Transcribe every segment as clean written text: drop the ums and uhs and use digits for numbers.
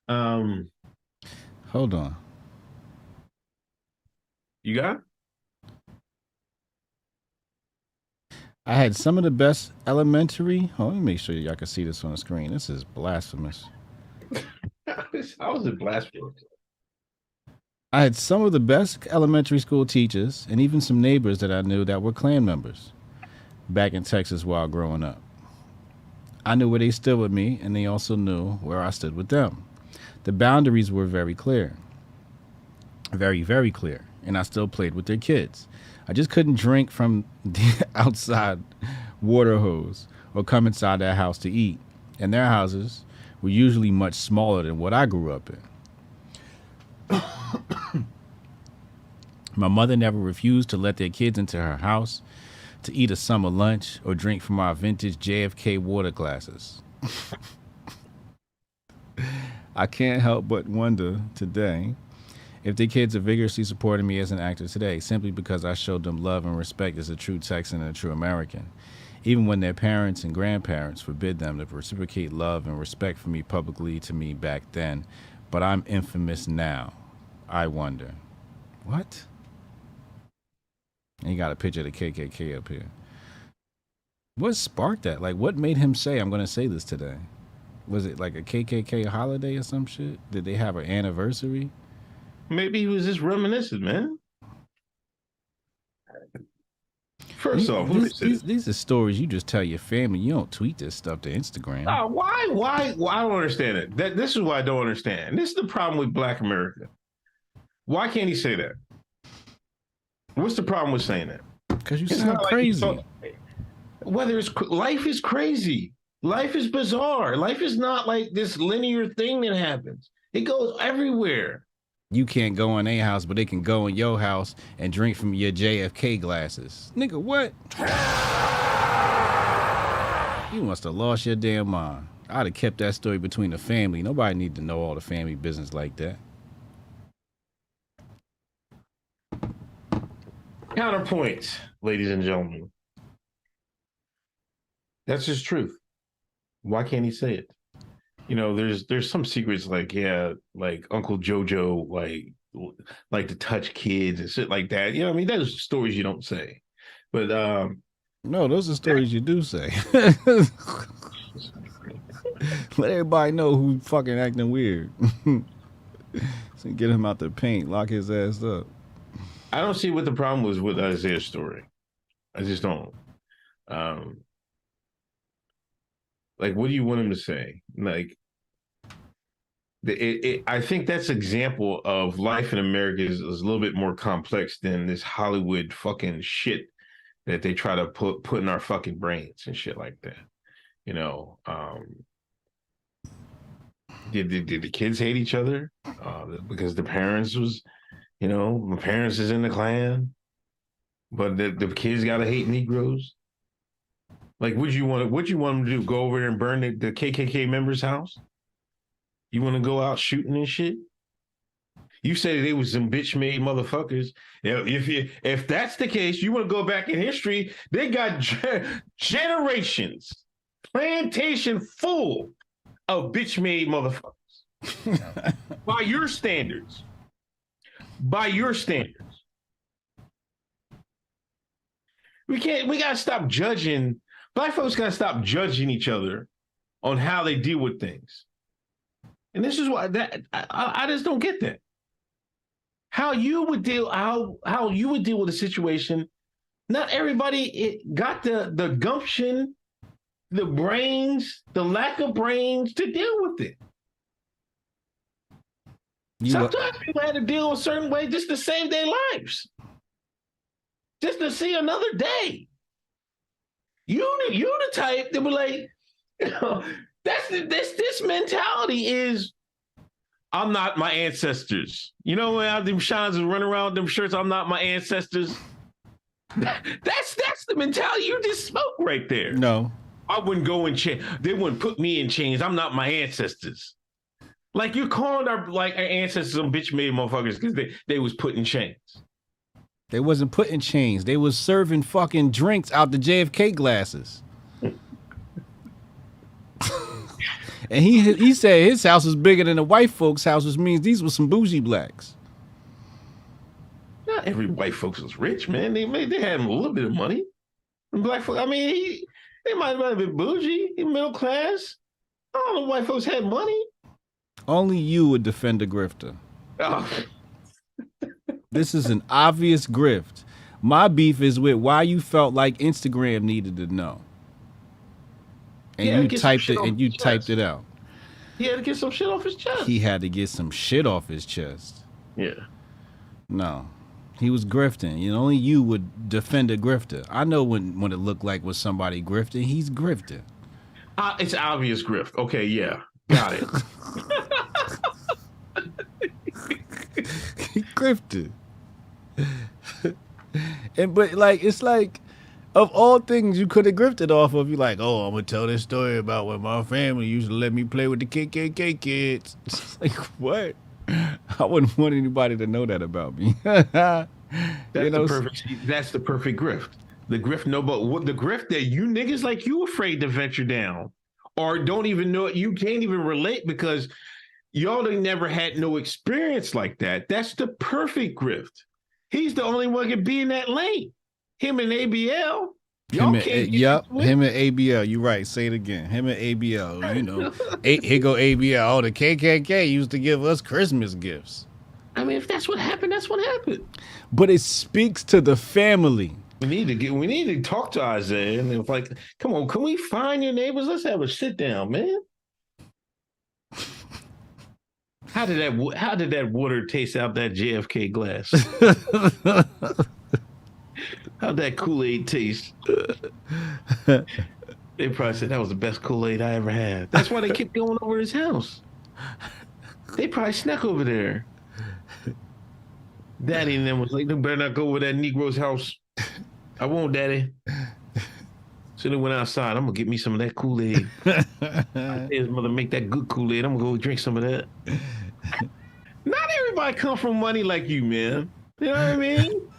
Um, Hold on. you got? I had some of the best elementary. Oh, let me make sure y'all can see this on the screen. This is blasphemous. How was it blasphemous? I had some of the best elementary school teachers and even some neighbors that I knew that were Klan members back in Texas while growing up. I knew where they stood with me, and they also knew where I stood with them. The boundaries were very clear, very, very clear, and I still played with their kids. I just couldn't drink from the outside water hose or come inside their house to eat. And their houses were usually much smaller than what I grew up in. My mother never refused to let their kids into her house to eat a summer lunch or drink from our vintage JFK water glasses. I can't help but wonder today if the kids are vigorously supporting me as an actor today, simply because I showed them love and respect as a true Texan and a true American, even when their parents and grandparents forbid them to reciprocate love and respect for me publicly to me back then. But I'm infamous now. I wonder. What? And you got a picture of the KKK up here. What sparked that? Like, what made him say, I'm going to say this today? Was it like a KKK holiday or some shit? Did they have an anniversary? Maybe he was just reminiscing, man. First off, let me say this. These are stories you just tell your family. You don't tweet this stuff to Instagram. Why? I don't understand it. This is what I don't understand. This is the problem with Black America. Why can't he say that? What's the problem with saying that? Because you It's sound not like he's crazy. talking. Whether it's life is crazy, life is bizarre. Life is not like this linear thing that happens. It goes everywhere. You can't go in a house, but they can go in your house and drink from your JFK glasses. Nigga, what? You must have lost your damn mind. I'd have kept that story between the family. Nobody need to know all the family business like that. Counterpoint, ladies and gentlemen. That's just truth. Why can't he say it? There's some secrets like like Uncle Jojo like to touch kids and shit like that. I mean, those are stories you don't say. But No, those are stories you do say. Let everybody know who fucking acting weird. So get him out the paint, lock his ass up. I don't see what the problem was with Isaiah's story. I just don't. Um, like, what do you want him to say? Like, I think that's example of life in America is a little bit more complex than this Hollywood fucking shit that they try to put in our fucking brains and shit like that. You know, did the kids hate each other because the parents was, my parents is in the Klan, but the kids gotta hate Negroes. Like, what you want them to do? Go over there and burn the KKK members' house? You want to go out shooting and shit? You say they was some bitch made motherfuckers. If that's the case, you want to go back in history. They got generations, plantation full of bitch made motherfuckers. By your standards, by your standards, we gotta stop judging. Black folks gotta stop judging each other on how they deal with things. And this is why I just don't get that. How you would deal with a situation. Not everybody got the gumption, the brains, the lack of brains to deal with it. Sometimes people had to deal a certain way just to save their lives, just to see another day. You the type that would like, this mentality is I'm not my ancestors. You know when them shines and run around with them shirts, I'm not my ancestors. That's the mentality you just spoke right there. No. I wouldn't go in chains. They wouldn't put me in chains. I'm not my ancestors. Like you're calling our ancestors some bitch made motherfuckers because they was put in chains. They wasn't putting chains. They was serving fucking drinks out the JFK glasses. And he said his house was bigger than the white folks' house, which means these were some bougie blacks. Not every white folks was rich, man. They had a little bit of money. And black folks, I mean, they might have been bougie, middle class. All the white folks had money. Only you would defend a grifter. Oh. This is an obvious grift. My beef is with why you felt like Instagram needed to know. And Yeah, you typed it and you typed it out. He had to get some shit off his chest. He had to get some shit off his chest. Yeah. No. He was grifting. You know, only you would defend a grifter. I know when it looked like was somebody grifting. He's grifting. It's obvious grift. Okay, yeah. Got it. He grifted. But like it's like of all things you could have grifted off of, you like, oh, I'm gonna tell this story about when my family used to let me play with the KKK kids. It's like, what? I wouldn't want anybody to know that about me. That's the perfect grift. The grift, no, but what the grift that you niggas like you afraid to venture down, or don't even know it. You can't even relate because y'all never had no experience like that. That's the perfect grift. He's the only one can be in that lane. Him and ABL. Him and ABL. You right. Say it again. Him and ABL. You know, here go ABL. Oh, the KKK used to give us Christmas gifts. I mean, if that's what happened, that's what happened. But it speaks to the family. We need to talk to Isaiah, and it's like, come on, can we find your neighbors? Let's have a sit down, man. How did that water taste out that JFK glass? How'd that Kool-Aid taste? They probably said that was the best Kool-Aid I ever had. That's why they kept going over his house. They probably snuck over there. Daddy and them was like, "They better not go over that Negro's house. I won't, Daddy." So they went outside. I'm gonna get me some of that Kool-Aid. His mother make that good Kool-Aid. I'm gonna go drink some of that. Not everybody come from money like you, man. You know what I mean?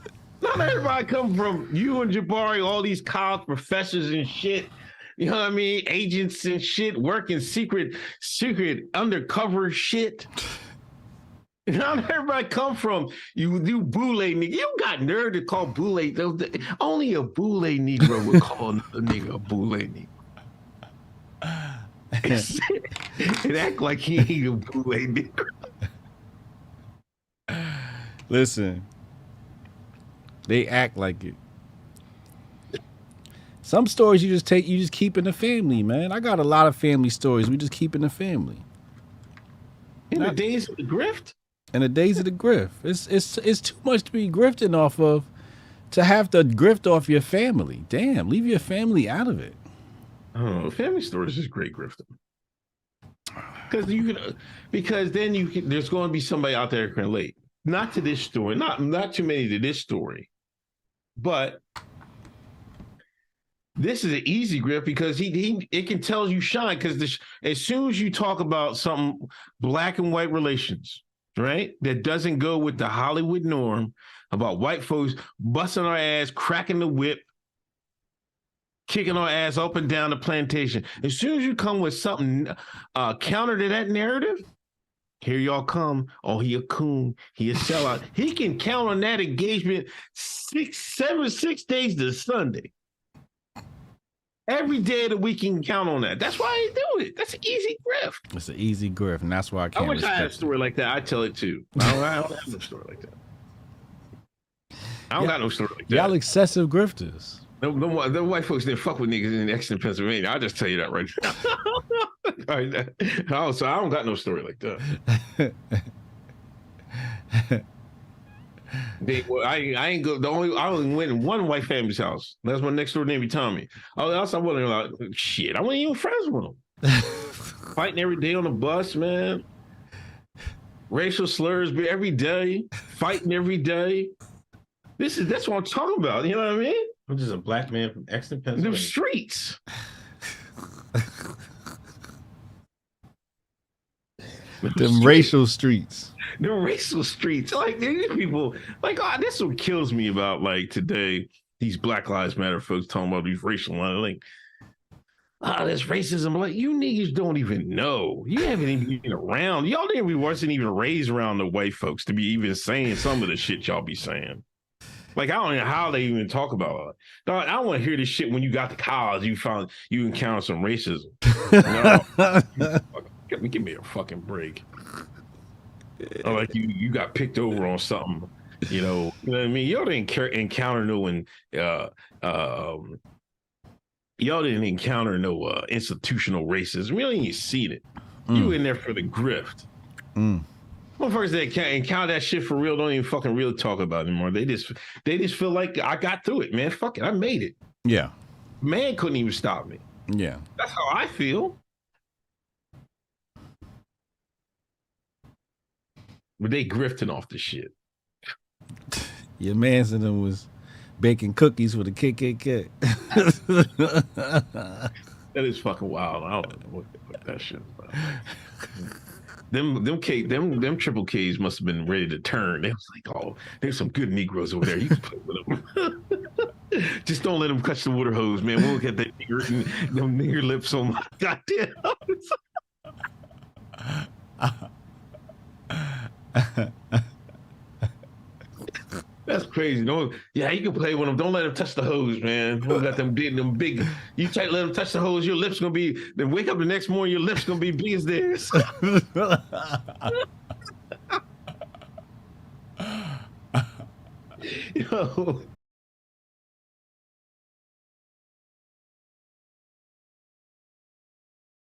Not everybody come from you and Jabari, all these college professors and shit. You know what I mean? Agents and shit, working secret undercover shit. Not everybody come from you boule nigga. You got nerve to call boule. Only a boule Negro would call a nigga a boule nigga. It act like he ain't a boule nigga. Listen, they act like it. Some stories you just keep in the family, man. I got a lot of family stories we just keep in the family. In the days of the grift? In the days of the grift. It's too much to be grifting off of to have to grift off your family. Damn, leave your family out of it. I don't know. Family stories is great grifting. Because then there's going to be somebody out there who can relate. Not to this story, not too many to this story, but this is an easy grip because it can tell you shine because as soon as you talk about something black and white relations, right, that doesn't go with the Hollywood norm about white folks busting our ass, cracking the whip, kicking our ass up and down the plantation. As soon as you come with something counter to that narrative, here y'all come. Oh, he a coon. He a sellout. He can count on that engagement 6 days to Sunday. Every day of the week, you can count on that. That's why they do it. That's an easy grift. It's an easy grift, and that's why I can't. I wish I had a story like that. I'd tell it too. I don't have no story like that. I don't got no story like that. Y'all excessive grifters. The white folks didn't fuck with niggas in Exeter, Pennsylvania. I'll just tell you that right now. So I don't got no story like that. I ain't go. I only went in one white family's house. That's my next door neighbor Tommy. Else I wasn't like shit. I wasn't even friends with them. Fighting every day on the bus, man. Racial slurs every day. Fighting every day. That's what I'm talking about. You know what I mean? I'm just a black man from Exeter, Pennsylvania. The streets. Them racial streets. The racial streets. Like these people, like this is what kills me about like today, these Black Lives Matter folks talking about these racial lines. Like That's racism. Like, you niggas don't even know. You haven't even been around. Y'all didn't, we wasn't even raised around the white folks to be even saying some of the shit y'all be saying. Like, I don't know how they even talk about it. Dog, I don't want to hear this shit when you got to college, you encounter some racism. No. Give me a fucking break. Or like you got picked over on something, you know what I mean? Y'all didn't encounter no y'all didn't encounter no institutional racism. You didn't even see it. You in there for the grift. Motherfuckers that can't encounter that shit for real don't even fucking real talk about it anymore. They just feel like I got through it, man. Fuck it, I made it. Yeah. Man couldn't even stop me. Yeah. That's how I feel. But they grifting off the shit. Your man's in them was baking cookies for the KKK. That is fucking wild. I don't know what that shit is about. Them triple Ks must have been ready to turn. They was like, oh, there's some good Negroes over there. You can play with them. Just don't let them catch the water hose, man. We'll get that nigger lips on my goddamn. That's crazy. Don't, yeah, you can play with them. Don't let them touch the hose, man. Don't let them big. You let them touch the hose, your lips gonna be. Then wake up the next morning, your lips gonna be big as theirs. Yo,